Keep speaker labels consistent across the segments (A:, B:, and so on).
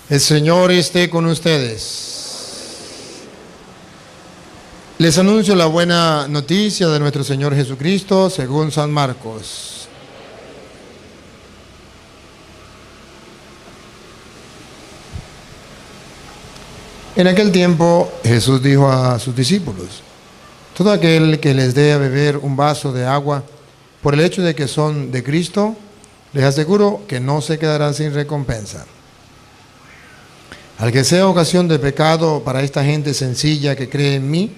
A: El Señor esté con ustedes. Les anuncio la buena noticia de nuestro Señor Jesucristo según San Marcos. En aquel tiempo Jesús dijo a sus discípulos: todo aquel que les dé a beber un vaso de agua por el hecho de que son de Cristo, les aseguro que no se quedarán sin recompensa. Al que sea ocasión de pecado para esta gente sencilla que cree en mí,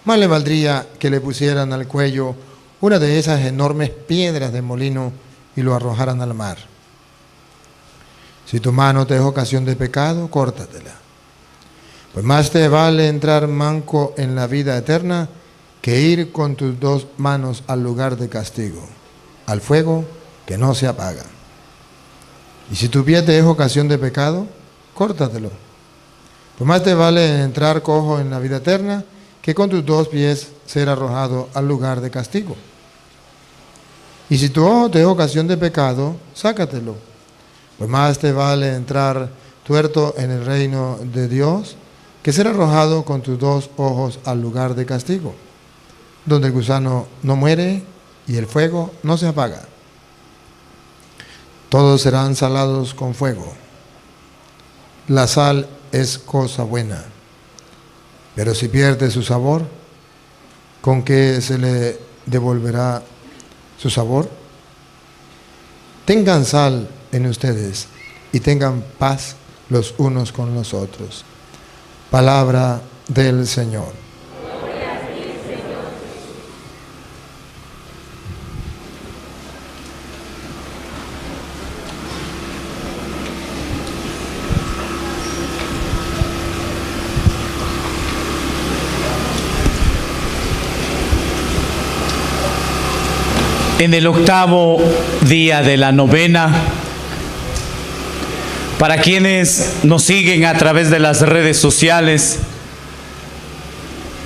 A: más le valdría que le pusieran al cuello una de esas enormes piedras de molino y lo arrojaran al mar. Si tu mano te es ocasión de pecado, córtatela. Pues más te vale entrar manco en la vida eterna que ir con tus dos manos al lugar de castigo, al fuego que no se apaga. Y si tu pie te es ocasión de pecado, córtatelo. Pues más te vale entrar cojo en la vida eterna que con tus dos pies ser arrojado al lugar de castigo. Y si tu ojo te es ocasión de pecado, sácatelo. Pues más te vale entrar tuerto en el reino de Dios que ser arrojado con tus dos ojos al lugar de castigo, donde el gusano no muere y el fuego no se apaga. Todos serán salados con fuego. La sal es cosa buena, pero si pierde su sabor, ¿con qué se le devolverá su sabor? Tengan sal en ustedes y tengan paz los unos con los otros. Palabra del Señor.
B: Gloria a ti, Señor.
C: En el octavo día de la novena, para quienes nos siguen a través de las redes sociales,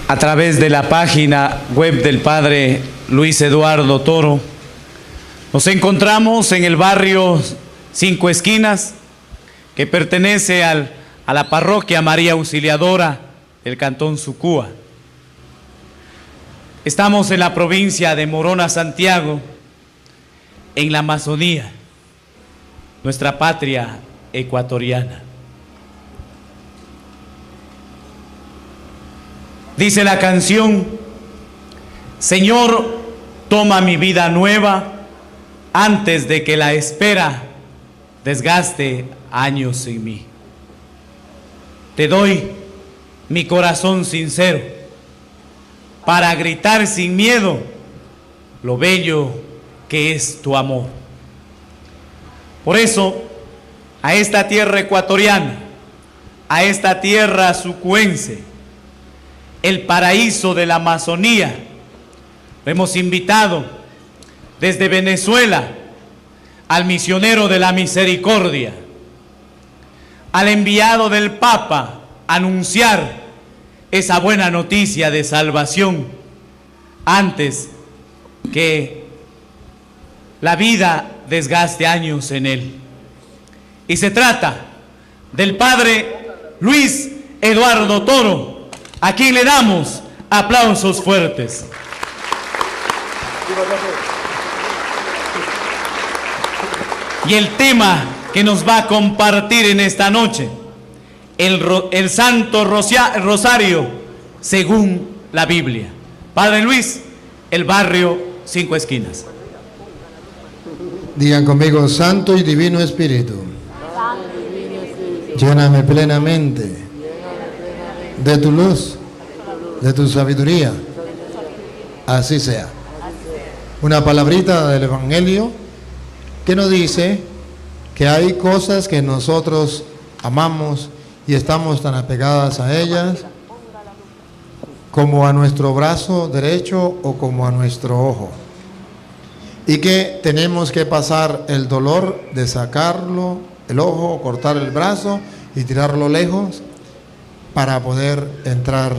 C: a través de la página web del Padre Luis Eduardo Toro, nos encontramos en el barrio Cinco Esquinas, que pertenece a la parroquia María Auxiliadora del Cantón Sucúa. Estamos en la provincia de Morona, Santiago, en la Amazonía, nuestra patria ecuatoriana. Dice la canción: Señor, toma mi vida nueva antes de que la espera desgaste años en mí. Te doy mi corazón sincero para gritar sin miedo lo bello que es tu amor. Por eso, a esta tierra ecuatoriana, a esta tierra sucuense, el paraíso de la Amazonía, lo hemos invitado desde Venezuela al misionero de la misericordia, al enviado del Papa a anunciar esa buena noticia de salvación antes que la vida desgaste años en él. Y se trata del Padre Luis Eduardo Toro, a quien le damos aplausos fuertes. Y el tema que nos va a compartir en esta noche, el Santo Rosario según la Biblia. Padre Luis, el barrio Cinco Esquinas.
A: Digan conmigo: Santo y Divino Espíritu, lléname plenamente de tu luz, de tu sabiduría. Así sea. Una palabrita del Evangelio que nos dice que hay cosas que nosotros amamos y estamos tan apegadas a ellas como a nuestro brazo derecho o como a nuestro ojo, y que tenemos que pasar el dolor de sacarlo, el ojo, cortar el brazo y tirarlo lejos para poder entrar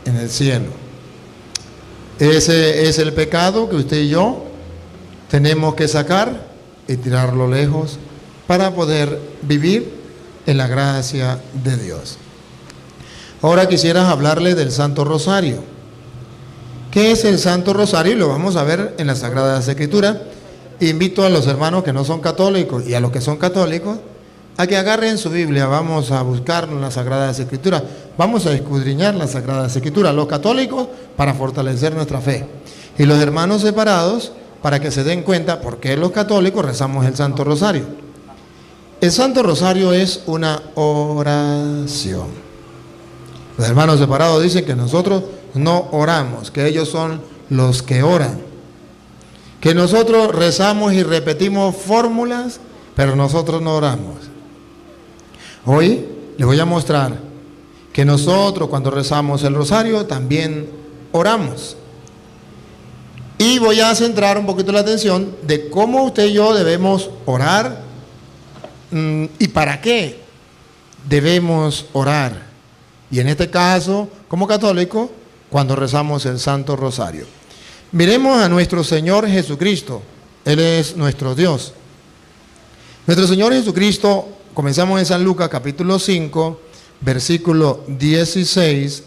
A: en el cielo. Ese es el pecado que usted y yo tenemos que sacar y tirarlo lejos para poder vivir en la gracia de Dios. Ahora quisiera hablarles del Santo Rosario. ¿Qué es el Santo Rosario? Lo vamos a ver en la Sagrada Escritura. Invito a los hermanos que no son católicos y a los que son católicos a que agarren su Biblia. Vamos a buscar en la Sagrada Escritura. Vamos a escudriñar la Sagrada Escritura. Los católicos para fortalecer nuestra fe. Y los hermanos separados para que se den cuenta por qué los católicos rezamos el Santo Rosario. El Santo Rosario es una oración. Los hermanos separados dicen que nosotros no oramos, que ellos son los que oran. Que nosotros rezamos y repetimos fórmulas, pero nosotros no oramos. Hoy les voy a mostrar que nosotros cuando rezamos el rosario también oramos. Y voy a centrar un poquito la atención de cómo usted y yo debemos orar y para qué debemos orar. Y en este caso, como católico, cuando rezamos el Santo Rosario. Miremos a nuestro Señor Jesucristo. Él es nuestro Dios. Nuestro Señor Jesucristo, comenzamos en San Lucas capítulo 5, versículo 16.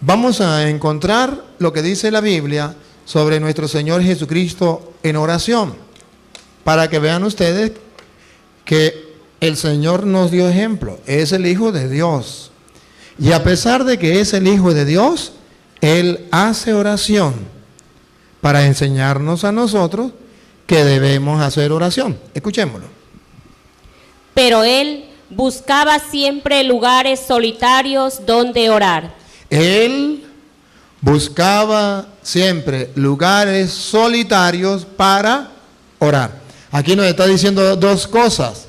A: Vamos a encontrar lo que dice la Biblia sobre nuestro Señor Jesucristo en oración. Para que vean ustedes que el Señor nos dio ejemplo. Es el Hijo de Dios. Y a pesar de que es el Hijo de Dios, Él hace oración para enseñarnos a nosotros que debemos hacer oración. Escuchémoslo.
B: Pero Él buscaba siempre lugares solitarios donde orar.
A: Él buscaba siempre lugares solitarios para orar. Aquí nos está diciendo dos cosas.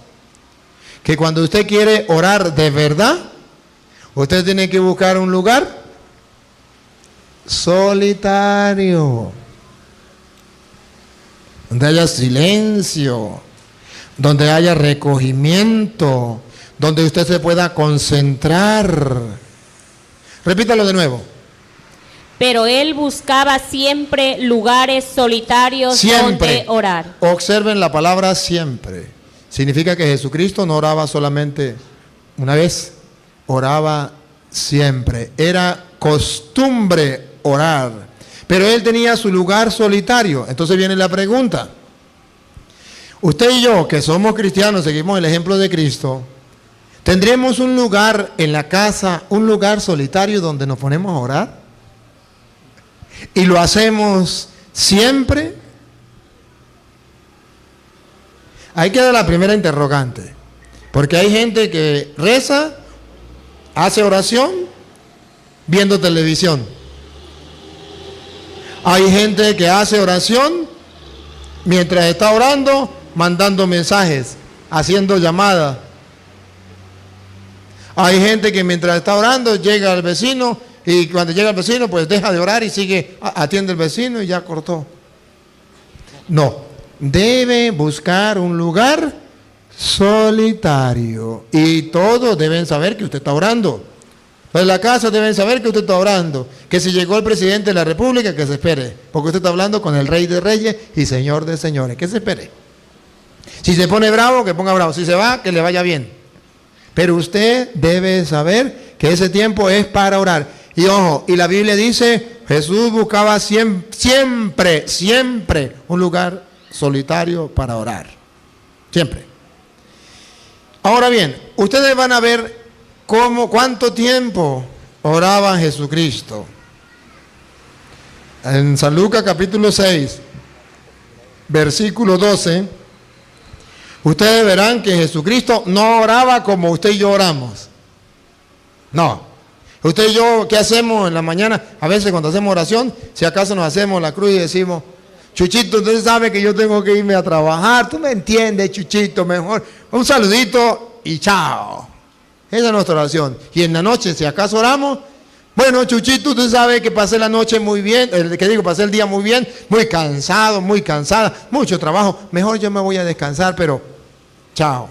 A: Que cuando usted quiere orar de verdad, usted tiene que buscar un lugar solitario, donde haya silencio, donde haya recogimiento, donde usted se pueda concentrar. Repítalo de nuevo.
B: Pero Él buscaba siempre lugares solitarios donde orar.
A: Observen la palabra siempre. Significa que Jesucristo no oraba solamente una vez. Oraba siempre. Era costumbre orar. Pero Él tenía su lugar solitario. Entonces viene la pregunta. Usted y yo, que somos cristianos, seguimos el ejemplo de Cristo, ¿tendremos un lugar en la casa, un lugar solitario donde nos ponemos a orar? ¿Y lo hacemos siempre? Ahí queda la primera interrogante. Porque hay gente que reza, hace oración viendo televisión. Hay gente que hace oración mientras está orando, mandando mensajes, haciendo llamadas. Hay gente que mientras está orando llega al vecino y cuando llega el vecino pues deja de orar y sigue, atiende al vecino y ya cortó. No, debe buscar un lugar solitario y todos deben saber que usted está orando. Pues en la casa deben saber que usted está orando, que si llegó el presidente de la República, que se espere, porque usted está hablando con el Rey de Reyes y Señor de Señores, que se espere. Si se pone bravo, que ponga bravo, si se va, que le vaya bien. Pero usted debe saber que ese tiempo es para orar. Y ojo, y la Biblia dice, Jesús buscaba siempre un lugar solitario para orar. Siempre. Ahora bien, ustedes van a ver cuánto tiempo oraba Jesucristo. En San Lucas capítulo 6, versículo 12, ustedes verán que Jesucristo no oraba como usted y yo oramos. No. Usted y yo, ¿qué hacemos en la mañana? A veces cuando hacemos oración, si acaso nos hacemos la cruz y decimos, Chuchito, usted sabe que yo tengo que irme a trabajar, tú me entiendes, Chuchito, mejor un saludito y chao. Esa es nuestra oración. Y en la noche, si acaso oramos, bueno, Chuchito, usted sabe que pasé la noche muy bien, pasé el día muy bien, muy cansado, muy cansada, mucho trabajo, mejor yo me voy a descansar, pero chao.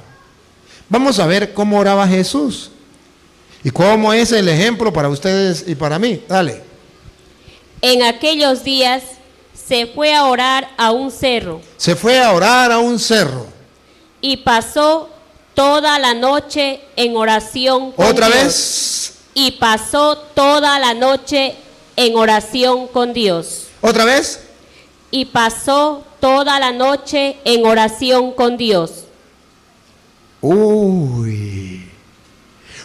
A: Vamos a ver cómo oraba Jesús. ¿Y cómo es el ejemplo para ustedes y para mí? Dale.
B: En aquellos días se fue a orar a un cerro.
A: Se fue a orar a un cerro.
B: Y pasó toda la noche en oración con
A: Otra
B: Dios.
A: vez.
B: Y pasó toda la noche en oración con Dios.
A: Otra vez.
B: Y pasó toda la noche en oración con Dios.
A: Uy.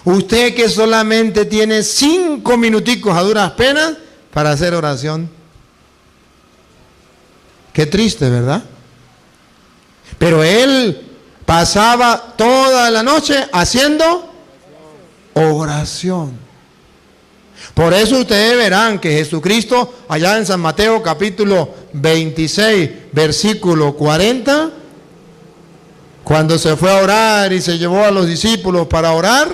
A: Usted que solamente tiene 5 minuticos a duras penas para hacer oración. Qué triste, ¿verdad? Pero él pasaba toda la noche haciendo oración. Por eso ustedes verán que Jesucristo, allá en San Mateo capítulo 26, versículo 40, cuando se fue a orar y se llevó a los discípulos para orar,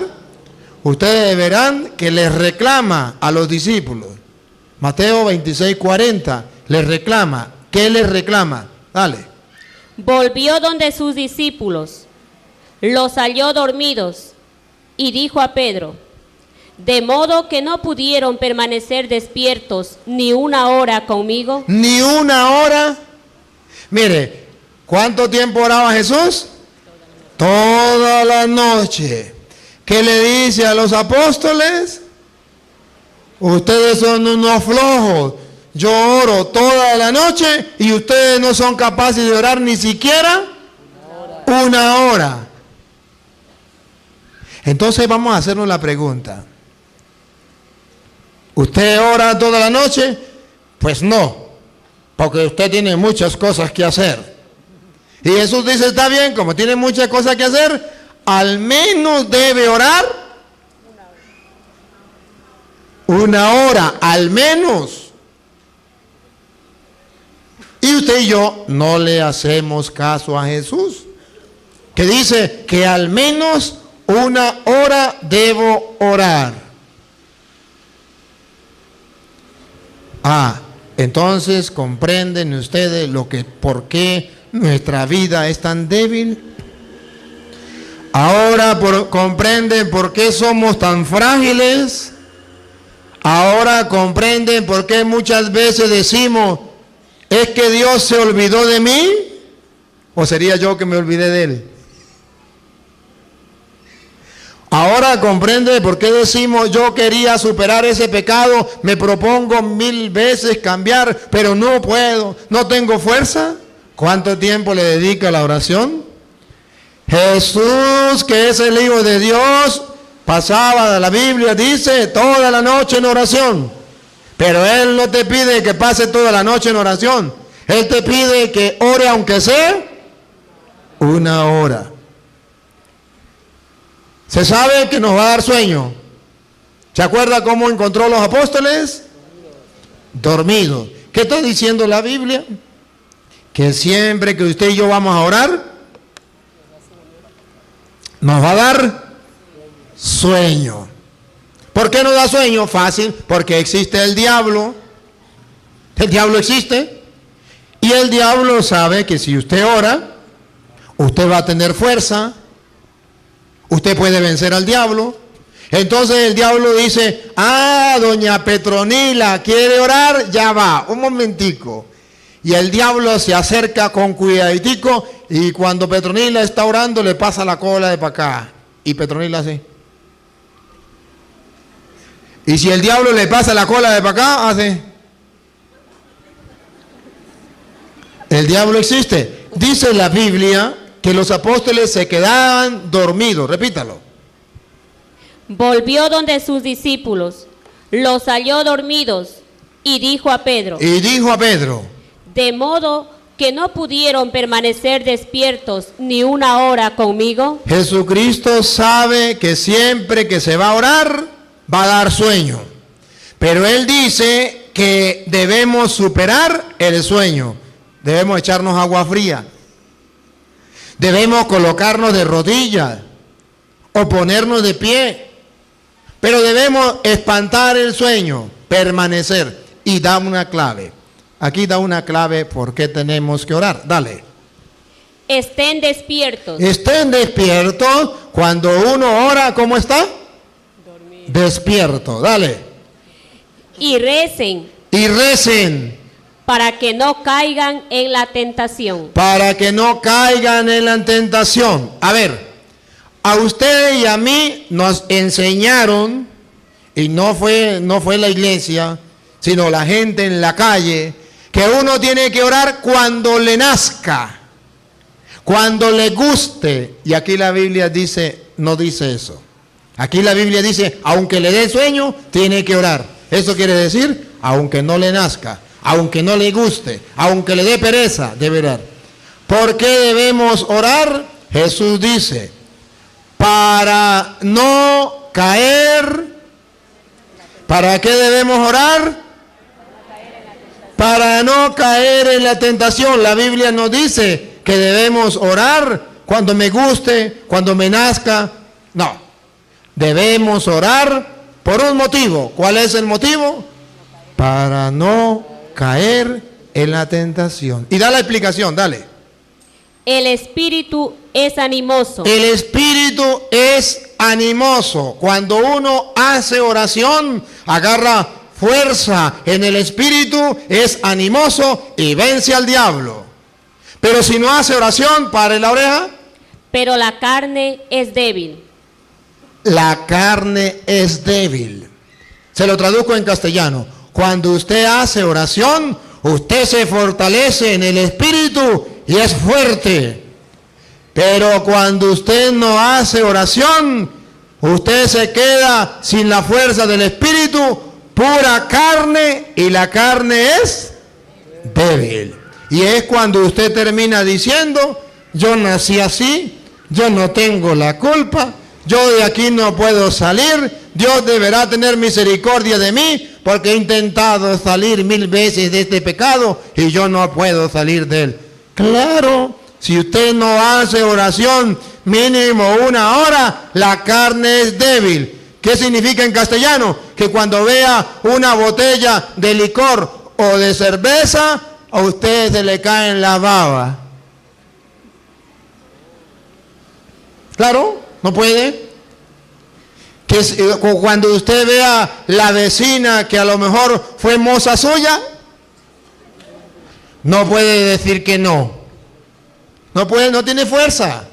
A: ustedes verán que les reclama a los discípulos. Mateo 26, 40, les reclama. ¿Qué les reclama? Dale.
B: Volvió donde sus discípulos, los halló dormidos y dijo a Pedro: ¿de modo que no pudieron permanecer despiertos ni una hora conmigo?
A: Ni una hora. Mire, ¿cuánto tiempo oraba Jesús? Toda la noche. ¿Qué le dice a los apóstoles? Ustedes son unos flojos. Yo oro toda la noche y ustedes no son capaces de orar ni siquiera una hora. Entonces vamos a hacernos la pregunta. ¿Usted ora toda la noche? Pues no, porque usted tiene muchas cosas que hacer. Y Jesús dice, está bien, como tiene muchas cosas que hacer, al menos debe orar una hora, al menos. Y usted y yo no le hacemos caso a Jesús, que dice que al menos una hora debo orar. Entonces comprenden ustedes por qué nuestra vida es tan débil. Ahora comprenden por qué somos tan frágiles. Ahora comprenden por qué muchas veces decimos, ¿es que Dios se olvidó de mí? ¿O sería yo que me olvidé de Él? Ahora comprende por qué decimos, yo quería superar ese pecado, me propongo 1000 veces cambiar, pero no puedo, no tengo fuerza. ¿Cuánto tiempo le dedica a la oración? Jesús, que es el Hijo de Dios, pasaba, la Biblia dice, toda la noche en oración. Pero Él no te pide que pase toda la noche en oración. Él te pide que ore aunque sea una hora. Se sabe que nos va a dar sueño. ¿Se acuerda cómo encontró a los apóstoles? Dormidos. ¿Qué está diciendo la Biblia? Que siempre que usted y yo vamos a orar, nos va a dar sueño. ¿Por qué nos da sueño? Fácil, porque existe el diablo. El diablo existe. Y el diablo sabe que si usted ora, usted va a tener fuerza. Usted puede vencer al diablo. Entonces el diablo dice, doña Petronila quiere orar, ya va, un momentico. Y el diablo se acerca con cuidaditico y cuando Petronila está orando le pasa la cola de para acá. Y Petronila hace. Y si el diablo le pasa la cola de para acá, hace. El diablo existe. Dice la Biblia que los apóstoles se quedaban dormidos. Repítalo.
B: Volvió donde sus discípulos, los halló dormidos y dijo a Pedro. De modo que no pudieron permanecer despiertos ni una hora conmigo.
A: Jesucristo sabe que siempre que se va a orar, va a dar sueño. Pero Él dice que debemos superar el sueño. Debemos echarnos agua fría. Debemos colocarnos de rodillas o ponernos de pie. Pero debemos espantar el sueño, permanecer. Y da una clave. Aquí da una clave por qué tenemos que orar. Dale.
B: Estén despiertos.
A: Estén despiertos. Cuando uno ora, ¿cómo está? Dormido. Despierto. Dale.
B: Y recen.
A: Y recen.
B: Para que no caigan en la tentación.
A: Para que no caigan en la tentación. A ver, A ustedes y a mí nos enseñaron, y no fue la iglesia, sino la gente en la calle, que uno tiene que orar cuando le nazca, cuando le guste. Y aquí la Biblia dice, no dice eso. Aquí la Biblia dice, aunque le dé sueño, tiene que orar. Eso quiere decir, aunque no le nazca, aunque no le guste, aunque le dé pereza, debe orar. ¿Por qué debemos orar? Jesús dice, para no caer. ¿Para qué debemos orar? Para no caer en la tentación. La Biblia nos dice que debemos orar cuando me guste, cuando me nazca. No, debemos orar por un motivo. ¿Cuál es el motivo? Para no caer en la tentación. Y da la explicación, dale.
B: El espíritu es animoso.
A: El espíritu es animoso. Cuando uno hace oración, agarra fuerza en el espíritu, es animoso y vence al diablo. Pero si no hace oración, pare la oreja.
B: Pero la carne es débil.
A: La carne es débil. Se lo traduzco en castellano. Cuando usted hace oración, usted se fortalece en el espíritu y es fuerte. Pero cuando usted no hace oración, usted se queda sin la fuerza del espíritu, pura carne, y la carne es débil. Y es cuando usted termina diciendo, yo nací así, yo no tengo la culpa, yo de aquí no puedo salir, Dios deberá tener misericordia de mí, porque he intentado salir 1000 veces de este pecado y yo no puedo salir de él. Claro, si usted no hace oración mínimo 1 hora, la carne es débil. ¿Qué significa en castellano? Que cuando vea una botella de licor o de cerveza, a usted se le cae en la baba. Claro, no puede. Que cuando usted vea la vecina que a lo mejor fue moza suya, no puede decir que no. No puede, no tiene fuerza.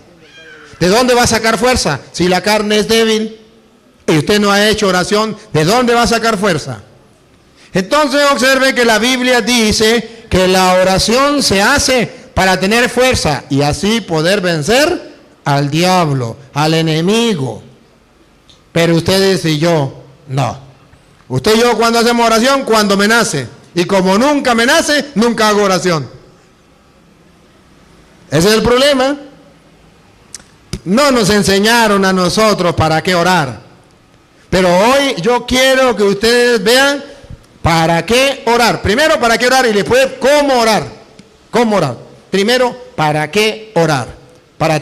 A: ¿De dónde va a sacar fuerza? Si la carne es débil y usted no ha hecho oración, ¿de dónde va a sacar fuerza? Entonces observe que la Biblia dice que la oración se hace para tener fuerza y así poder vencer al diablo, al enemigo. Pero ustedes y yo, no. Usted y yo cuando hacemos oración, cuando me nace. Y como nunca me nace, nunca hago oración. Ese es el problema. No nos enseñaron a nosotros para qué orar. Pero hoy yo quiero que ustedes vean para qué orar. Primero, para qué orar y después, cómo orar. ¿Cómo orar? Primero, para qué orar. Para